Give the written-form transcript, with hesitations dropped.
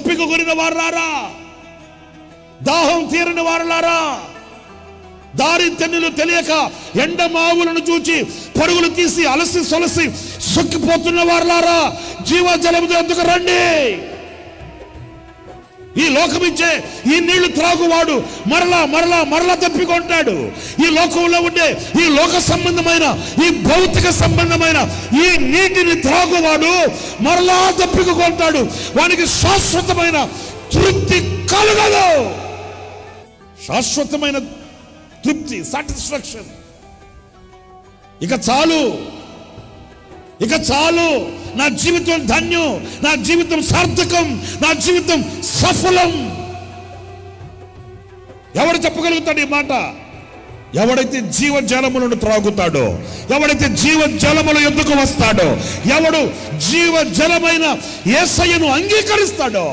దప్పిక కొనిన వారులారా, దాహం తీరని వారులారా, దారి తెన్నులు తెలియక ఎండమావులను చూచి పరుగులు తీసి అలసి సొలసి సొక్కిపోతున్న వారులారా, జీవజలము ఎందుకు రండి. ఈ లోకమిచ్చే ఈ నీళ్లు త్రాగువాడు మరలా మరలా మరలా తప్పికొంటాడు. ఈ లోకంలో ఉండే ఈ లోక సంబంధమైన ఈ భౌతిక సంబంధమైన ఈ నీటిని త్రాగువాడు మరలా తప్పికొంటాడు. వానికి శాశ్వతమైన తృప్తి కలగదు. శాశ్వతమైన తృప్తి, సాటిస్ఫాక్షన్. ఇక చాలు, ఇక చాలు, నా జీవితం ధన్యం, నా జీవితం సార్థకం, నా జీవితం సఫలం. ఎవడు చెప్పగలుగుతాడు ఈ మాట? ఎవడైతే జీవజలములను త్రాగుతాడో, ఎవడైతే జీవజలముల యొద్దకు వస్తాడో, ఎవడు జీవజలమైన యేసయ్యను అంగీకరిస్తాడో.